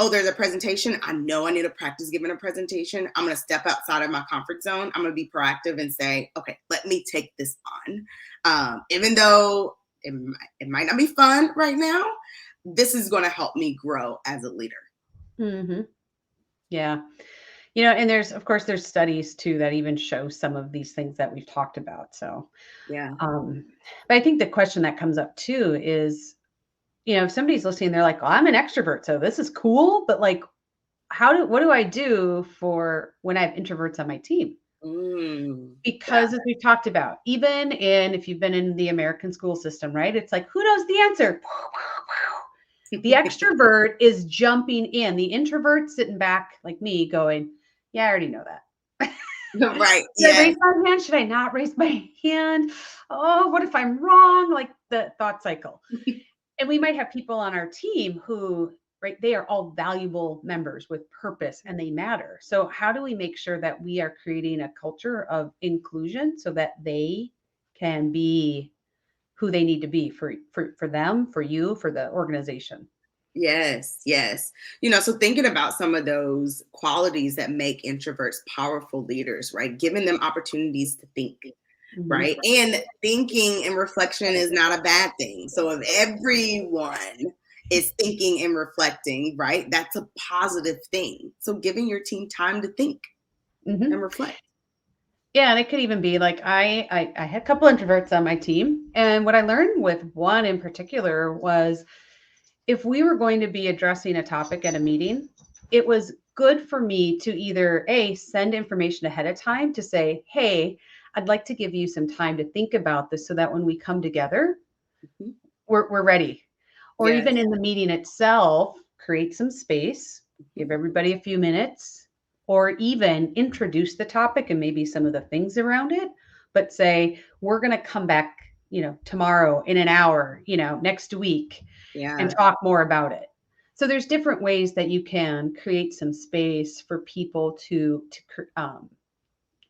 oh, there's a presentation. I know I need to practice giving a presentation. I'm going to step outside of my comfort zone. I'm going to be proactive and say, okay, let me take this on. Even though it might not be fun right now, this is going to help me grow as a leader. Mhm. Yeah. And of course, there's studies too that even show some of these things that we've talked about. So, Yeah. um, but I think the question that comes up too is, if somebody's listening, they're like, "Well, I'm an extrovert, so this is cool," but like, what do I do for when I have introverts on my team? Yeah. Because as we've talked about, even if you've been in the American school system, right? It's like, who knows the answer? The extrovert is jumping in. The introvert sitting back like me going, yeah, I already know that. Right. Should I Yes. raise my hand? Should I not raise my hand? Oh, what if I'm wrong? Like the thought cycle. And we might have people on our team who, right, they are all valuable members with purpose and they matter. So how do we make sure that we are creating a culture of inclusion so that they can be who they need to be for them, for you, for the organization? Yes, yes. So thinking about some of those qualities that make introverts powerful leaders, right? Giving them opportunities to think, Mhm. right? And thinking and reflection is not a bad thing. So if everyone is thinking and reflecting, right, that's a positive thing. So giving your team time to think and Mhm. reflect. Yeah, and it could even be like I had a couple introverts on my team, and what I learned with one in particular was if we were going to be addressing a topic at a meeting, it was good for me to either A, send information ahead of time to say, hey, I'd like to give you some time to think about this so that when we come together, Mhm. we're ready. Or even Yes. in the meeting itself, create some space, give Mhm. everybody a few minutes, or even introduce the topic and maybe some of the things around it, but say, we're going to come back, tomorrow in an hour, next week and Yeah. talk more about it. So there's different ways that you can create some space for people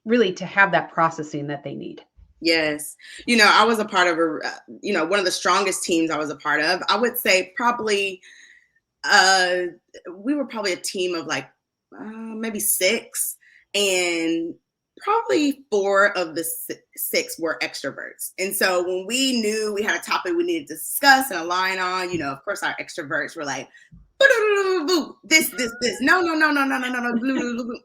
really to have that processing that they need. Yes. I was a part of one of the strongest teams I was a part of. I would say probably uh we were probably a team of like maybe six, and probably four of the six were extroverts. And so when we knew we had a topic we needed to discuss and align on, of course our extroverts were like, this, no, no, no, no, no, no, no, no, blue, blue, blue.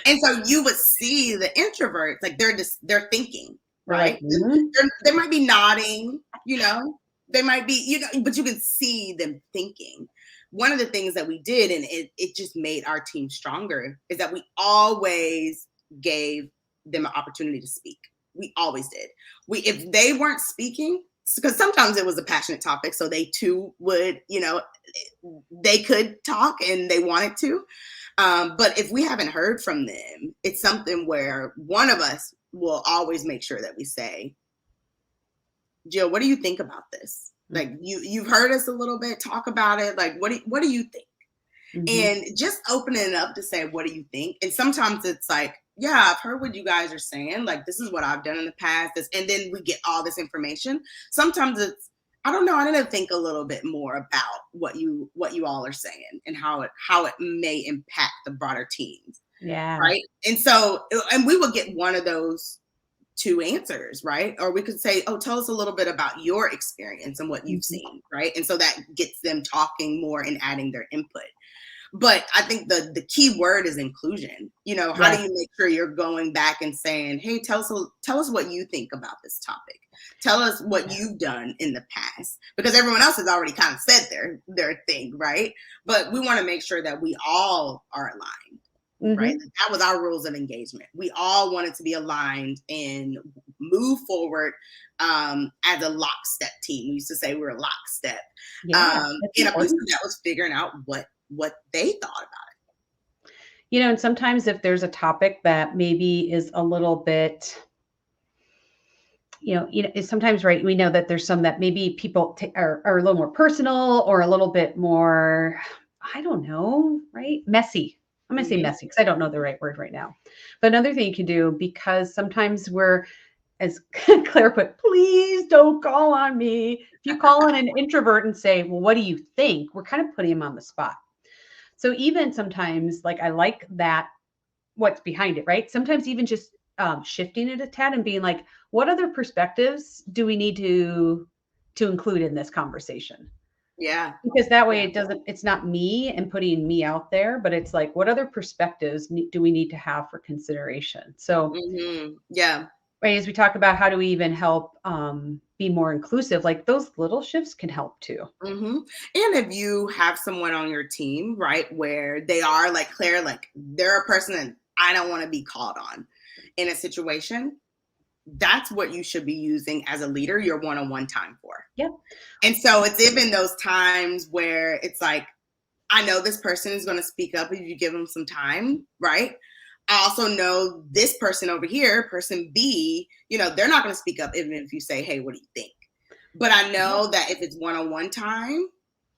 And so you would see the introverts, like they're thinking, We're like, right? They might be nodding, they might be, but you can see them thinking. One of the things that we did, and it just made our team stronger, is that we always gave them an opportunity to speak. We always did. If they weren't speaking, because sometimes it was a passionate topic, so they too would, they could talk and they wanted to. But if we haven't heard from them, it's something where one of us will always make sure that we say, Jill, what do you think about this? Like you've heard us a little bit talk about it. Like what do you think? mm-hmm. And just opening it up to say, what do you think? And sometimes it's like, yeah, I've heard what you guys are saying. Like, this is what I've done in the past. And then we get all this information. Sometimes it's, I don't know. I need to think a little bit more about what you all are saying and how it may impact the broader teams, Yeah. right? And so, and we would get one of those two answers, right? Or we could say, oh, tell us a little bit about your experience and what you've Mhm. seen, right? And so that gets them talking more and adding their input. But I think the key word is inclusion. How do Yes. you make sure you're going back and saying, hey, tell us what you think about this topic. Tell us what Yeah. you've done in the past, because everyone else has already kind of said their thing, right? But we want to make sure that we all are aligned, right? Mm-hmm. That was our rules of engagement. We all wanted to be aligned and move forward as a lockstep team. We used to say we were lockstep, Yeah. That's and a piece important. of that was figuring out what they thought about And sometimes if there's a topic that maybe is a little bit, it's sometimes right. We know that there's some that maybe people are a little more personal or a little bit more, I don't know, right? Messy. I'm it. going to say Mm-hmm. messy because I don't know the right word right now. But another thing you can do, because sometimes we're, as Claire put, please don't call on me. If you call on an introvert and say, well, what do you think? We're kind of putting him on the spot. So even sometimes, like I like that, what's behind it, right? Sometimes even just shifting it a tad and being like, what other perspectives do we need to include in this conversation? Yeah. Because that way Yeah. it's not me and putting me out there, but it's like, what other perspectives do we need to have for consideration? So Mm-hmm. Yeah. right, as we talk about how do we even help be more inclusive, like those little shifts can help too. Mm-hmm. And if you have someone on your team, right, where they are like Claire, like they're a person that I don't want to be called on in a situation, that's what you should be using as a leader your one-on-one time for. Yeah. And so it's even those times where it's like, I know this person is going to speak up if you give them some time, right? I also know this person over here, person B, they're not going to speak up even if you say, hey, what do you think? But I know that if it's one-on-one time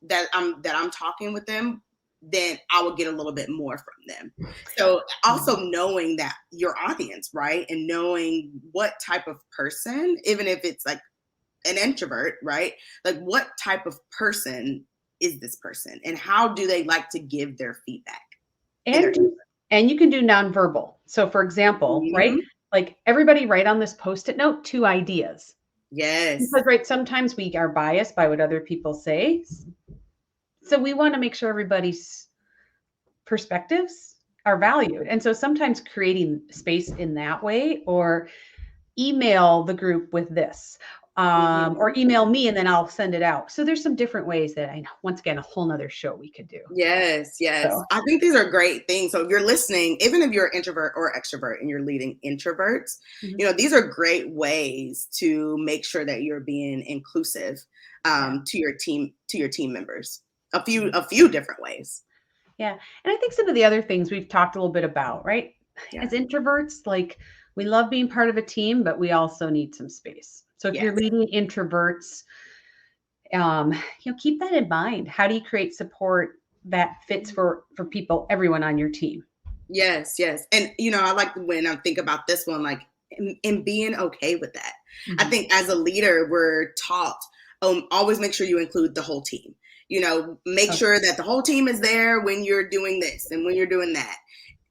that I'm talking with them, then I will get a little bit more from them. So also knowing that your audience, right? And knowing what type of person, even if it's like an introvert, right? Like what type of person is this person and how do they like to give their feedback in their And and you can do nonverbal. So for example, right? Mhm. Like everybody write on this post-it note 2 ideas. Yes. Because right, sometimes we are biased by what other people say. So we want to make sure everybody's perspectives are valued. And so sometimes creating space in that way, or email the group with this, Mhm. or email me and then I'll send it out. So there's some different ways that I know, once again, a whole nother show we could do. Yes, yes. So I think these are great things. So if you're listening, even if you're an introvert or extrovert and you're leading introverts, mhm, these are great ways to make sure that you're being inclusive yeah. to your team members. Mhm. A few different ways. Yeah. And I think some of the other things we've talked a little bit about, right? Yeah. As introverts, like we love being part of a team, but we also need some space. So if you're Yes. leading introverts, um, keep that in mind. How do you create support that fits for people, everyone on your team? Yes, yes. And I like when I think about this one, like in being okay with that. I Mhm. think as a leader, we're taught, always make sure you include the whole team. Make Okay. sure that the whole team is there when you're doing this and when you're doing that.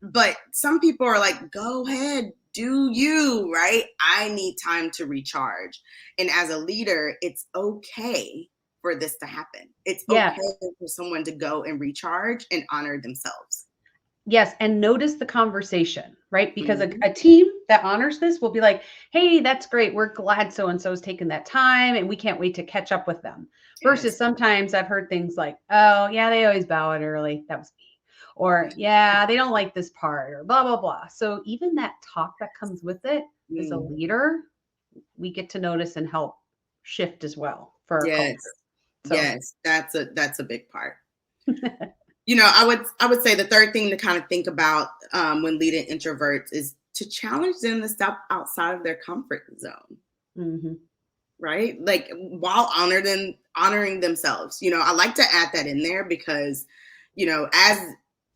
But some people are like, go ahead, do you, right? I need time to recharge. And as a leader, it's okay for this to happen. It's Yeah. okay for someone to go and recharge and honor themselves. Yes, and notice the conversation, right? Because Mhm. a team that honors this will be like, "Hey, that's great. We're glad so and so's taken that time, and we can't wait to catch up with them." Versus Yes. sometimes I've heard things like, "Oh, yeah, they always bow out early. That was me," or "Yeah, they don't like this part," or blah blah blah. So even that talk that comes with it, as a Mm. leader, we get to notice and help shift as well for our culture. Yes. So, Yes. That's a big part. I would say the third thing to kind of think about when leading introverts is to challenge them to step outside of their comfort zone, mhm. right? Like while honoring themselves. I like to add that in there because, as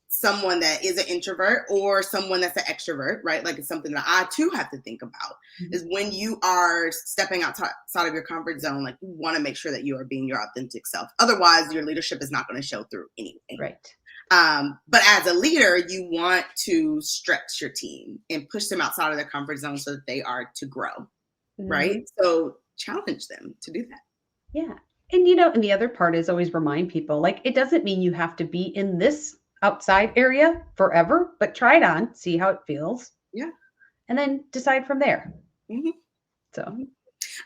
someone that is an introvert or someone that's an extrovert, right? Like it's something that I too have to think about Mhm. is when you are stepping outside of your comfort zone, like you want to make sure that you are being your authentic self. Otherwise, your leadership is not going to show through anyway. Right. But as a leader, you want to stretch your team and push them outside of their comfort zone so that they are to grow, right? Mhm. So challenge them to do that. Yeah. And and the other part is always remind people like it doesn't mean you have to be in this outside area forever, but try it on, see how it feels, Yeah. and then decide from there. Hmm. So, Hmm.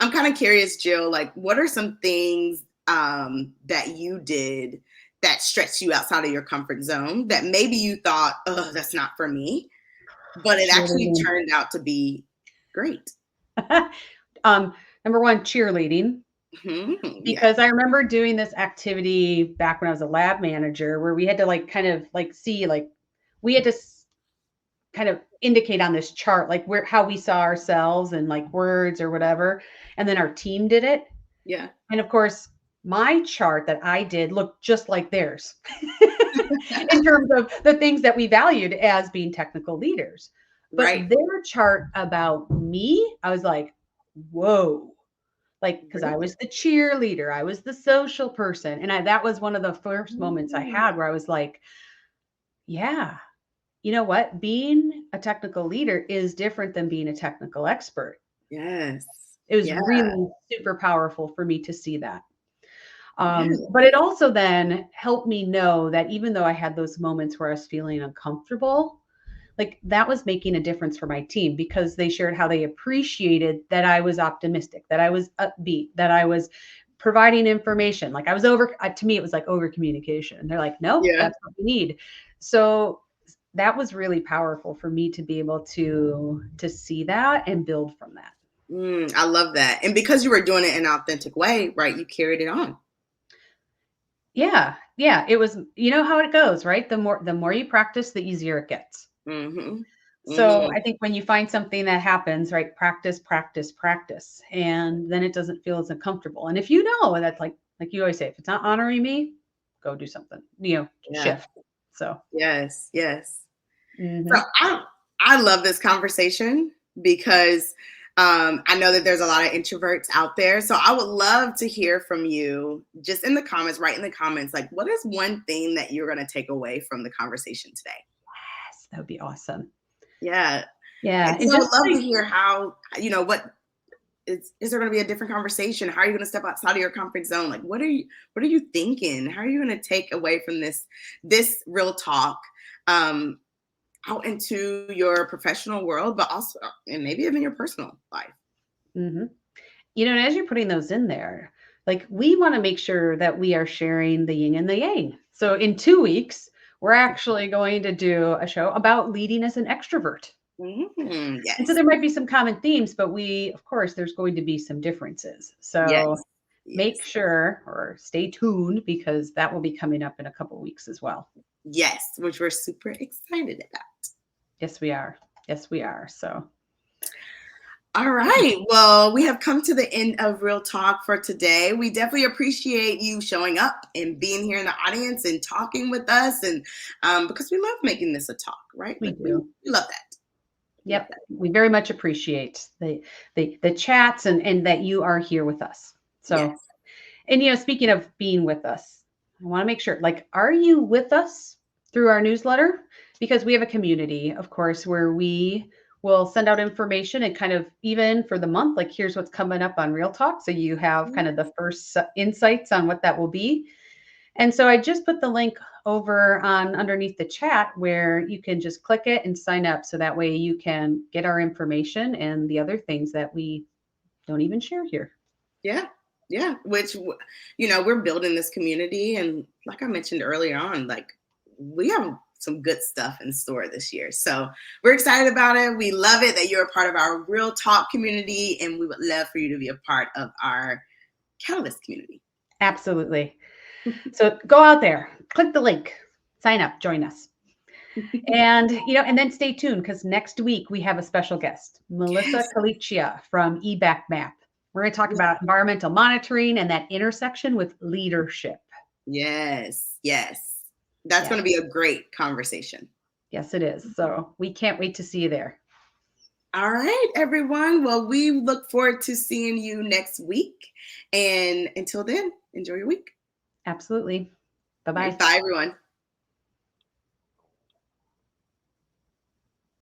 I'm kind of curious, Jill, like what are some things that you did that stretched you outside of your comfort zone that maybe you thought, oh, that's not for me, but it actually cheerleading. turned out to be great? um, number one, cheerleading. Mhm. Yes. Because I remember doing this activity back when I was a lab manager where we had to like kind of like see like we had to kind of indicate on this chart like where how we saw ourselves and like words or whatever, and then our team did it. Yeah. And of course, my chart that I did looked just like theirs in terms of the things that we valued as being technical leaders. But Right. their chart about me, I was like, whoa. Like, because I Really? was the cheerleader, I was the social person. And that was one of the first moments I Mm. had where I was like, yeah, you know what? Being a technical leader is different than being a technical expert. Yes. It was Yeah. really super powerful for me to see that. Yeah. But it also then helped me know that even though I had those moments where I was feeling uncomfortable, like that was making a difference for my team because they shared how they appreciated that I was optimistic, that I was upbeat, that I was providing information. Like I was to me, it was like over communication. They're like, nope, Yeah. that's what we need. So that was really powerful for me to be able to see that and build from that. I love that. And because you were doing it in an authentic way, right? You carried it on. Yeah. Yeah. It was, you know how it goes, right? The more you practice, the easier it gets. Hmm. So Hmm. I think when you find something that happens, right, practice, practice, practice, and then it doesn't feel as uncomfortable. And if you know that's like you always say, if it's not honoring me, go do something, Yeah. shift. So, Yes. Yes. So mhm. I love this conversation because I know that there's a lot of introverts out there. So I would love to hear from you just in the comments, write in the comments, like, what is one thing that you're going to take away from the conversation today? Yes, that would be awesome. Yeah. Yeah. And And so I just would love to like, hear how, what is there going to be a different conversation? How are you going to step outside of your comfort zone? Like, what are you thinking? How are you going to take away from this real talk um, out into your professional world, but also, and maybe even your personal life? mhm. And as you're putting those in there, like we want to make sure that we are sharing the yin and the yang. So in 2 weeks, we're actually going to do a show about leading as an extrovert. And so Yes. there might be some common themes, but of course, there's going to be some differences. So Yes. make Yes. sure or stay tuned because that will be coming up in a couple of weeks as well. Yes. Which we're super excited about. Yes, we are. Yes, we are. So, All right. Well, we have come to the end of Real Talk for today. We definitely appreciate you showing up and being here in the audience and talking with us. And because we love making this a talk, right? we Like we do. love that. We love Yep. that. We very much appreciate the chats and that you are here with us. Yes. So, and speaking of being with us, I want to make sure, like, are you with us through our newsletter? Because we have a community, of course, where we will send out information and kind of even for the month, like, here's what's coming up on Real Talk. So you have kind of the first insights on what that will be. And so I just put the link over on underneath the chat where you can just click it and sign up. So that way you can get our information and the other things that we don't even share here. Yeah. Yeah. Which, we're building this community. And like I mentioned earlier on, like we have some good stuff in store this year. So we're excited about it. We love it that you're a part of our Real Talk community. And we would love for you to be a part of our Catalyst community. Absolutely. So go out there, click the link, sign up, join us. And then stay tuned because next week we have a special guest, Melissa Yes. Kalichia from eBack Map. We're going to talk about environmental monitoring and that intersection with leadership. Yes. Yes. That's Yes, going to be a great conversation. yes, it is. So we can't wait to see you there. All right, everyone. Well, we look forward to seeing you next week. And until then, enjoy your week. Absolutely. All right, Bye-bye. bye, everyone.